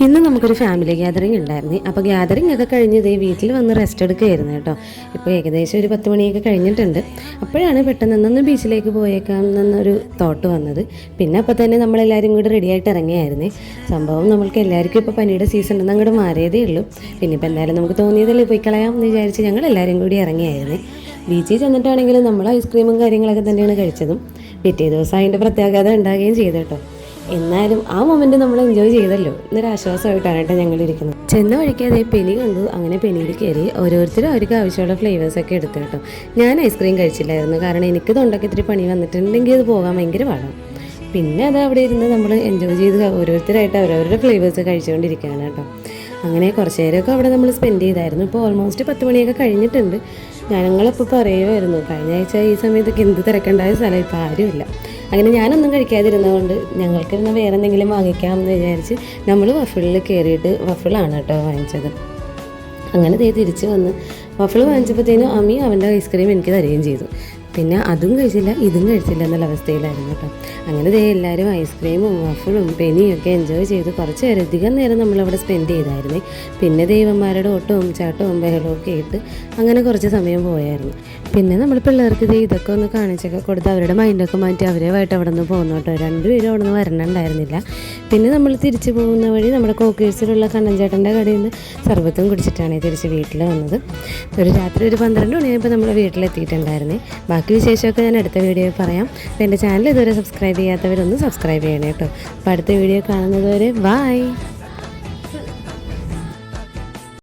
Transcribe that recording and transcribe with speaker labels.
Speaker 1: ഇന്ന് നമുക്കൊരു family gathering ഉണ്ടായിരുന്നു. അപ്പോൾ ഗ്യാതറിംഗ് ഒക്കെ കഴിഞ്ഞ് ഇതേ വീട്ടിൽ വന്ന് റെസ്റ്റ് എടുക്കുകയായിരുന്നു കേട്ടോ. ഇപ്പോൾ ഏകദേശം ഒരു 10 മണിയൊക്കെ കഴിഞ്ഞിട്ടുണ്ട്. അപ്പോഴാണ് പെട്ടെന്ന് ബീച്ചിലേക്ക് പോയേക്കാം എന്നൊരു തോട്ട് വന്നത്. പിന്നെ അപ്പോൾ തന്നെ നമ്മളെല്ലാവരും കൂടി റെഡിയായിട്ട് ഇറങ്ങിയായിരുന്നേ. സംഭവം നമ്മൾക്ക് എല്ലാവർക്കും ഇപ്പോൾ പനിയുടെ സീസൺ ഒന്നും അങ്ങോട്ട് മാറിയതേ ഉള്ളൂ. പിന്നെ ഇപ്പോൾ എന്തായാലും നമുക്ക് തോന്നിയതല്ലേ പോയി കളയാം എന്ന് വിചാരിച്ച് ഞങ്ങളെല്ലാവരും കൂടി ഇറങ്ങിയായിരുന്നേ. ബീച്ചിൽ ചെന്നിട്ടാണെങ്കിലും നമ്മൾ ഐസ്ക്രീമും കാര്യങ്ങളൊക്കെ തന്നെയാണ് കഴിച്ചതും. പിറ്റേ ദിവസം അതിൻ്റെ പ്രത്യാഘാതം ഉണ്ടാകുകയും ചെയ്തു കേട്ടോ. എന്നാലും ആ മൊമെൻറ്റ് നമ്മൾ എൻജോയ് ചെയ്തല്ലോ എന്നൊരാശ്വാസമായിട്ടാണ് കേട്ടോ ഞങ്ങളിരിക്കുന്നത്. ചെന്ന വഴിക്ക് അതേ പെനി കണ്ടു. അങ്ങനെ പെനിയിൽ കയറി ഓരോരുത്തരും അവർക്ക് ആവശ്യമുള്ള ഫ്ലേവേഴ്സൊക്കെ എടുത്തു കേട്ടോ. ഞാൻ ഐസ്ക്രീം കഴിച്ചില്ലായിരുന്നു, കാരണം എനിക്ക് തൊണ്ടയ്ക്ക് ഇത്തിരി പണി വന്നിട്ടുണ്ടെങ്കിൽ അത് പോകാൻ ഭയങ്കര പാടാണ്. പിന്നെ അത് അവിടെ ഇരുന്ന് നമ്മൾ എൻജോയ് ചെയ്ത് ഓരോരുത്തരായിട്ട് അവരവരുടെ ഫ്ലേവേഴ്സ് കഴിച്ചുകൊണ്ടിരിക്കുകയാണ് കേട്ടോ. അങ്ങനെ കുറച്ച് നേരമൊക്കെ അവിടെ നമ്മൾ സ്പെൻഡ് ചെയ്തായിരുന്നു. ഇപ്പോൾ ഓൾമോസ്റ്റ് 10 മണിയൊക്കെ കഴിഞ്ഞിട്ടുണ്ട്. ഞങ്ങളിപ്പോൾ പറയുമായിരുന്നു, കഴിഞ്ഞ ആഴ്ച ഈ സമയത്തൊക്കെ എന്ത് തിരക്കുണ്ടായ സ്ഥലം ഇപ്പോൾ ആരുമില്ല. അങ്ങനെ ഞാനൊന്നും കഴിക്കാതിരുന്നതുകൊണ്ട് ഞങ്ങൾക്ക് പിന്നെ വേറെ എന്തെങ്കിലും വാങ്ങിക്കാം എന്ന് വിചാരിച്ച് നമ്മൾ വഫിളിൽ കയറിയിട്ട് വഫിളാണ് കേട്ടോ വാങ്ങിച്ചത്. അങ്ങനെ തിരിച്ച് വന്ന് വഫിൾ വാങ്ങിച്ചപ്പോഴത്തേനും അമ്മി അവൻ്റെ ഐസ്ക്രീം എനിക്ക് തരികയും ചെയ്തു. പിന്നെ അതും കഴിച്ചില്ല ഇതും കഴിച്ചില്ല എന്നുള്ള അവസ്ഥയിലായിരുന്നു കേട്ടോ. അങ്ങനെ എല്ലാവരും ഐസ്ക്രീമും വഫിളും പെനിയും ഒക്കെ എൻജോയ് ചെയ്ത് കുറച്ച് അധികം നേരം നമ്മളവിടെ സ്പെൻഡ് ചെയ്തായിരുന്നേ. പിന്നെ ദൈവന്മാരുടെ ഓട്ടവും ചാട്ടവും ബഹളവും ഒക്കെ ഇട്ട് അങ്ങനെ കുറച്ച് സമയം പോയായിരുന്നു. പിന്നെ നമ്മൾ പിള്ളേർക്ക് ഇതൊക്കെ ഒന്ന് കാണിച്ചൊക്കെ കൊടുത്ത് അവരുടെ മൈൻഡൊക്കെ മാറ്റി അവരുമായിട്ട് അവിടെ നിന്ന് പോകുന്നു കേട്ടോ. രണ്ടുപേരും അവിടെ നിന്ന് വരണുണ്ടായിരുന്നില്ല. പിന്നെ നമ്മൾ തിരിച്ചു പോകുന്ന വഴി നമ്മുടെ കോക്കേഴ്സിലുള്ള കണ്ണൻ ചേട്ടൻ്റെ കടയിൽ നിന്ന് സർബത്തും കുടിച്ചിട്ടാണ് തിരിച്ച് വീട്ടിൽ വന്നത്. രാത്രി ഒരു 12 മണിയായപ്പോൾ നമ്മൾ വീട്ടിലെത്തിയിട്ടുണ്ടായിരുന്നേ. ബാക്കി വിശേഷമൊക്കെ ഞാൻ അടുത്ത വീഡിയോയിൽ പറയാം. അപ്പോൾ എൻ്റെ ചാനൽ ഇതുവരെ സബ്സ്ക്രൈബ് ചെയ്യാത്തവരൊന്ന് സബ്സ്ക്രൈബ് ചെയ്യണേ കേട്ടോ. അപ്പോൾ അടുത്ത വീഡിയോ കാണുന്നത് വരെ ബൈ.